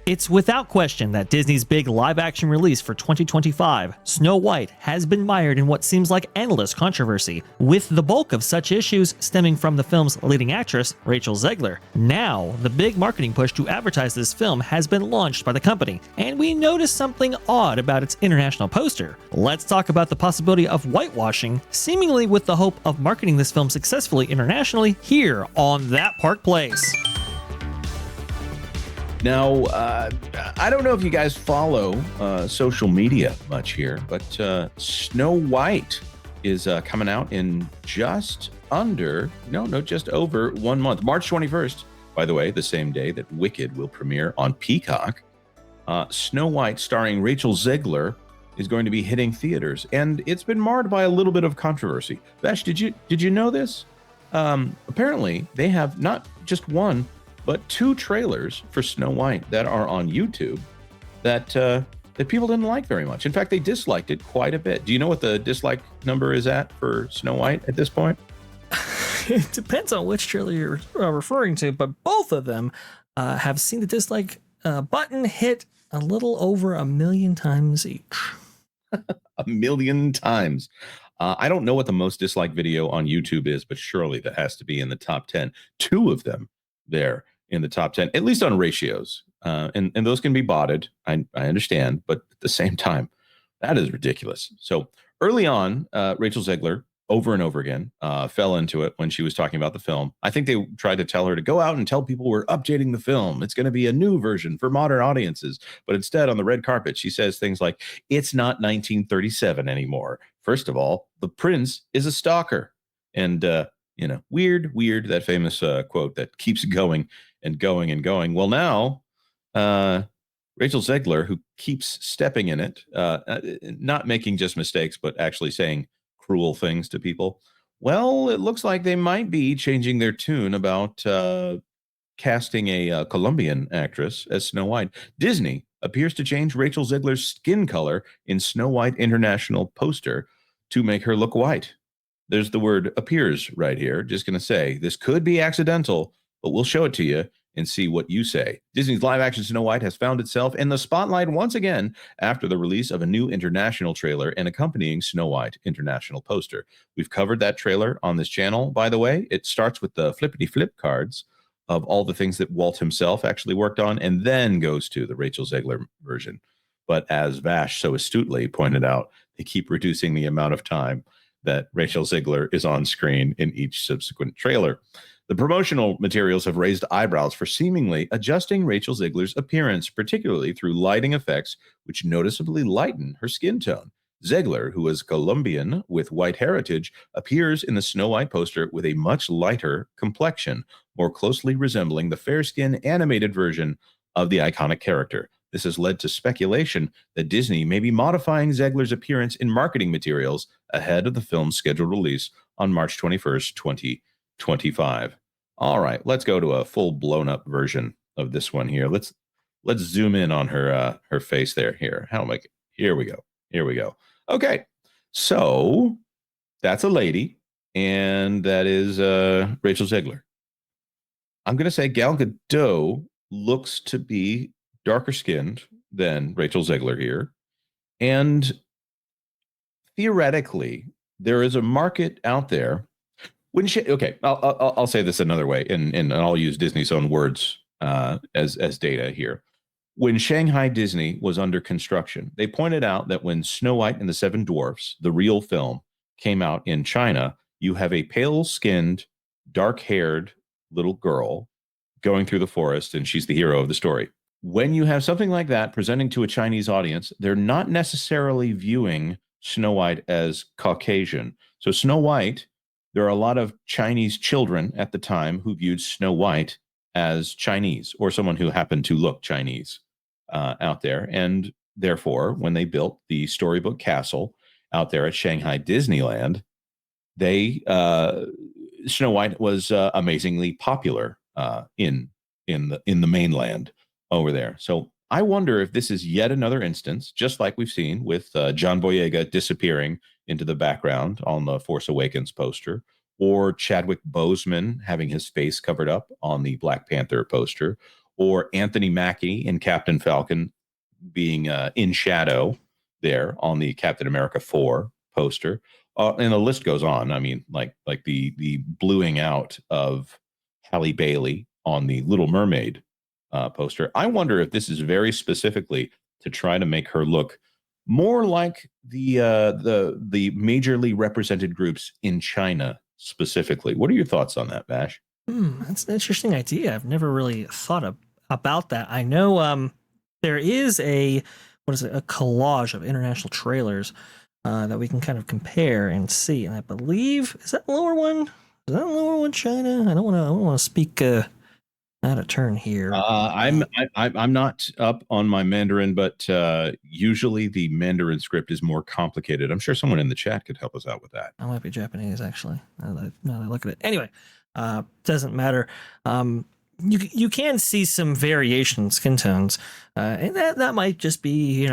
It's without question that Disney's big live-action release for 2025, Snow White, has been mired in what seems like endless controversy, with the bulk of such issues stemming from the film's leading actress, Rachel Zegler. Now, the big marketing push to advertise this film has been launched by the company, and we noticed something odd about its international poster. Let's talk about the possibility of whitewashing, seemingly with the hope of marketing this film successfully internationally here on That Park Place. Now, I don't know if you guys follow social media much here, but Snow White is coming out in just over 1 month. March 21st, by the way, the same day that Wicked will premiere on Peacock. Snow White, starring Rachel Zegler, is going to be hitting theaters, and it's been marred by a little bit of controversy. Vash, did you know this? Apparently, they have not just one, but 2 trailers for Snow White that are on YouTube that people didn't like very much. In fact, they disliked it quite a bit. Do you know what the dislike number is at for Snow White at this point? It depends on which trailer you're referring to, but both of them have seen the dislike button hit a little over 1 million times each. 1 million times. I don't know what the most disliked video on YouTube is, but surely that has to be in the top 10. 2 of them there in the top 10, at least on ratios. And those can be botted. I understand, but at the same time, that is ridiculous. So early on, Rachel Zegler, over and over again, fell into it when she was talking about the film. I think they tried to tell her to go out and tell people we're updating the film. It's going to be a new version for modern audiences. But instead, on the red carpet, she says things like, it's not 1937 anymore. First of all, the prince is a stalker. And, weird, that famous quote that keeps going and going and going. Well, now, Rachel Zegler, who keeps stepping in it, not making just mistakes, but actually saying cruel things to people. Well, it looks like they might be changing their tune about casting a Colombian actress as Snow White. Disney appears to change Rachel Zegler's skin color in Snow White International poster to make her look white. There's the word appears right here. Just going to say this could be accidental, but we'll show it to you and see what you say. Disney's live-action Snow White has found itself in the spotlight once again after the release of a new international trailer and accompanying Snow White international poster. We've covered that trailer on this channel, by the way. It starts with the flippity-flip cards of all the things that Walt himself actually worked on, and then goes to the Rachel Zegler version. But as Vash so astutely pointed out, they keep reducing the amount of time that Rachel Zegler is on screen in each subsequent trailer. The promotional materials have raised eyebrows for seemingly adjusting Rachel Zegler's appearance, particularly through lighting effects, which noticeably lighten her skin tone. Zegler, who is Colombian with white heritage, appears in the Snow White poster with a much lighter complexion, more closely resembling the fair-skinned animated version of the iconic character. This has led to speculation that Disney may be modifying Zegler's appearance in marketing materials ahead of the film's scheduled release on March 21st, 2025. All right, let's go to a full blown up version of this one here. Let's zoom in on her face there. Here, here we go. Okay, so that's a lady, and that is Rachel Zegler. I'm gonna say Gal Gadot looks to be darker skinned than Rachel Zegler here, and theoretically, there is a market out there. I'll say this another way, and I'll use Disney's own words as data here. When Shanghai Disney was under construction, they pointed out that when Snow White and the Seven Dwarfs, the real film, came out in China, you have a pale-skinned, dark-haired little girl going through the forest, and she's the hero of the story. When you have something like that presenting to a Chinese audience, they're not necessarily viewing Snow White as Caucasian. So Snow White, there are a lot of Chinese children at the time who viewed Snow White as Chinese or someone who happened to look Chinese out there. And therefore, when they built the Storybook Castle out there at Shanghai Disneyland, Snow White was amazingly popular in the mainland over there. So I wonder if this is yet another instance, just like we've seen with John Boyega disappearing into the background on the Force Awakens poster, or Chadwick Boseman having his face covered up on the Black Panther poster, or Anthony Mackie in Captain Falcon being in shadow there on the Captain America 4 poster. And the list goes on. I mean, like the bluing out of Halle Bailey on the Little Mermaid poster. I wonder if this is very specifically to try to make her look more like the majorly represented groups in China specifically. What are your thoughts on that, Vash? That's an interesting idea. I've never really thought about that. I know there is a collage of international trailers that we can kind of compare and see. And I believe is that the lower one? Is that the lower one China? I don't want to speak out of turn here. I'm not up on my Mandarin, but usually the Mandarin script is more complicated. I'm sure someone in the chat could help us out with that. I might be Japanese actually. Now that I look at it, anyway, doesn't matter. You can see some variation in skin tones, and that might just be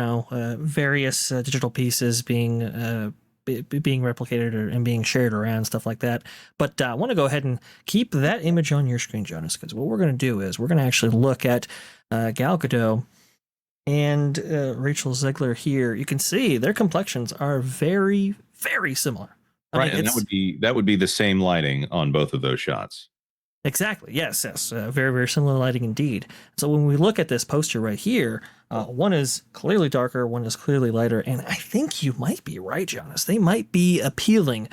various digital pieces being replicated and being shared around, stuff like that. But I want to go ahead and keep that image on your screen, Jonas, because what we're going to do is we're going to actually look at Gal Gadot and Rachel Zegler here. You can see their complexions are very, very similar. Right, and that would be the same lighting on both of those shots. Exactly. Yes. Very, very similar lighting indeed. So when we look at this poster right here, one is clearly darker, one is clearly lighter, and I think you might be right, Jonas. They might be appealing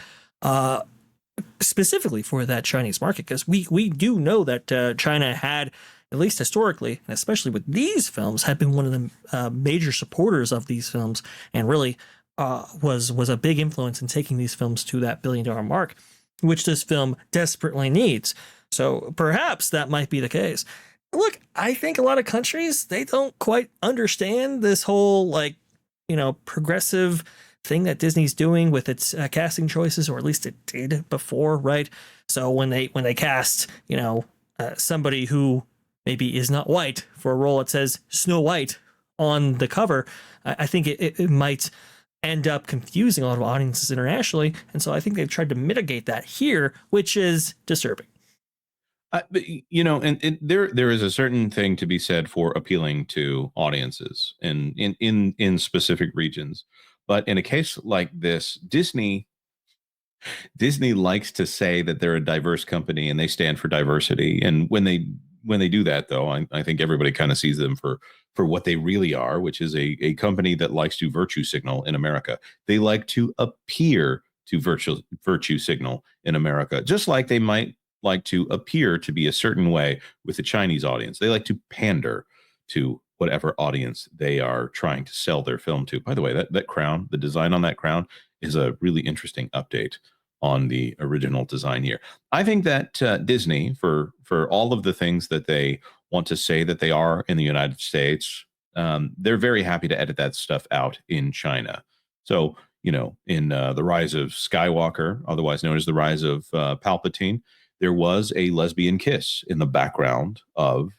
specifically for that Chinese market, because we do know that China had, at least historically, and especially with these films, had been one of the major supporters of these films, and really was a big influence in taking these films to that $1 billion mark, which this film desperately needs. So perhaps that might be the case. Look, I think a lot of countries, they don't quite understand this whole progressive thing that Disney's doing with its casting choices, or at least it did before, right? So when they cast, somebody who maybe is not white for a role that says Snow White on the cover, I think it might end up confusing a lot of audiences internationally. And so I think they've tried to mitigate that here, which is disturbing. But there is a certain thing to be said for appealing to audiences in specific regions. But in a case like this, Disney likes to say that they're a diverse company and they stand for diversity. And when they do that, though, I think everybody kind of sees them for what they really are, which is a company that likes to virtue signal in America. They like to appear to virtue signal in America, just like they might like to appear to be a certain way with the Chinese audience. They like to pander to whatever audience they are trying to sell their film to. By the way, that crown, the design on that crown, is a really interesting update on the original design here. I think that Disney, for all of the things that they want to say that they are in the United States, they're very happy to edit that stuff out in China. So, in The Rise of Skywalker, otherwise known as The Rise of Palpatine, there was a lesbian kiss in the background of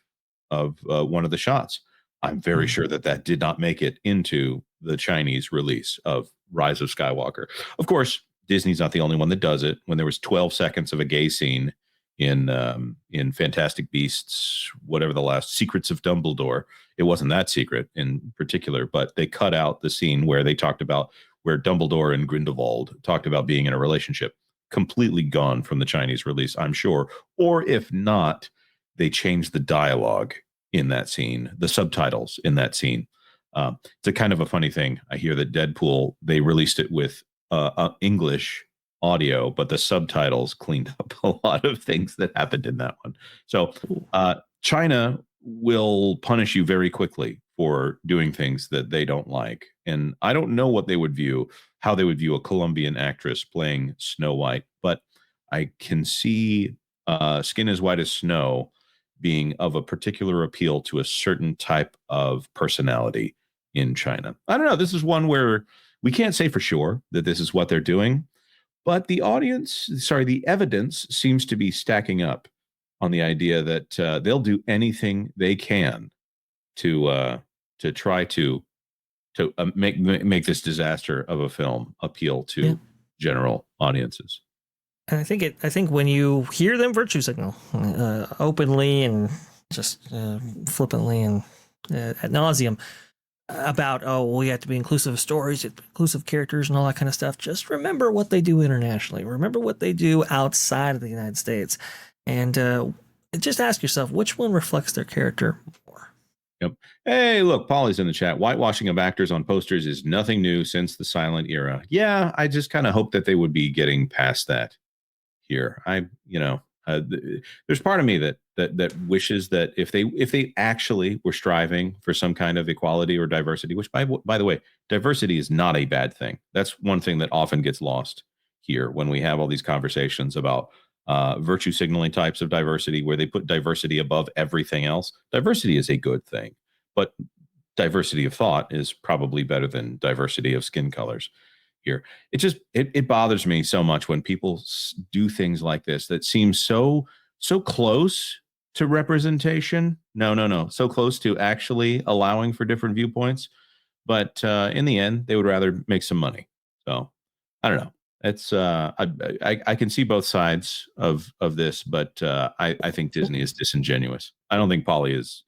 one of the shots. I'm very sure that did not make it into the Chinese release of Rise of Skywalker. Of course, Disney's not the only one that does it. When there was 12 seconds of a gay scene in Fantastic Beasts, whatever the last Secrets of Dumbledore, it wasn't that secret in particular, but they cut out the scene where they talked about where Dumbledore and Grindelwald talked about being in a relationship. Completely gone from the Chinese release, I'm sure. Or if not, they changed the dialogue in that scene, the subtitles in that scene. It's a kind of a funny thing. I hear that Deadpool, they released it with English audio, but the subtitles cleaned up a lot of things that happened in that one. So China will punish you very quickly for doing things that they don't like. And I don't know how they would view a Colombian actress playing Snow White, but I can see Skin as White as Snow being of a particular appeal to a certain type of personality in China. I don't know. This is one where we can't say for sure that this is what they're doing, but the evidence seems to be stacking up on the idea that they'll do anything they can to try to make this disaster of a film appeal to general audiences. And I think when you hear them virtue signal openly and just flippantly and ad nauseum about, we have to be inclusive of stories, inclusive characters, and all that kind of stuff. Just remember what they do internationally. Remember what they do outside of the United States. And just ask yourself, which one reflects their character more? Yep. Hey, look, Polly's in the chat. Whitewashing of actors on posters is nothing new since the silent era. Yeah, I just kind of hope that they would be getting past that here. There's part of me that wishes that if they actually were striving for some kind of equality or diversity, which by the way, diversity is not a bad thing. That's one thing that often gets lost here when we have all these conversations about virtue signaling types of diversity, where they put diversity above everything else. Diversity is a good thing, but diversity of thought is probably better than diversity of skin colors here. It bothers me so much when people do things like this that seem so close to representation. No, so close to actually allowing for different viewpoints, but in the end they would rather make some money. So I don't know. It's I can see both sides of this, but I think Disney is disingenuous. I don't think Polly is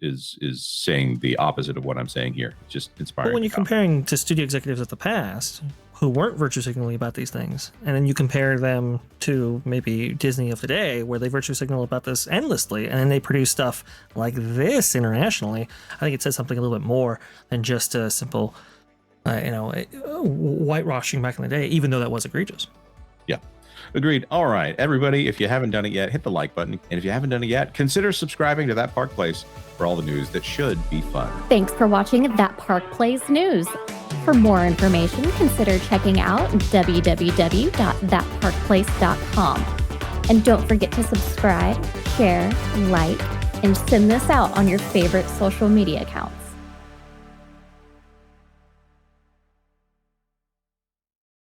saying the opposite of what I'm saying here. It's just inspiring. But when you're comparing to studio executives of the past who weren't virtue signaling about these things, and then you compare them to maybe Disney of today, where they virtue signal about this endlessly, and then they produce stuff like this internationally, I think it says something a little bit more than just a simple whitewashing back in the day, even though that was egregious. Yeah, agreed. All right, everybody, if you haven't done it yet, hit the like button. And if you haven't done it yet, consider subscribing to That Park Place for all the news that should be fun. Thanks for watching That Park Place News. For more information, consider checking out www.thatparkplace.com. And don't forget to subscribe, share, like, and send this out on your favorite social media accounts.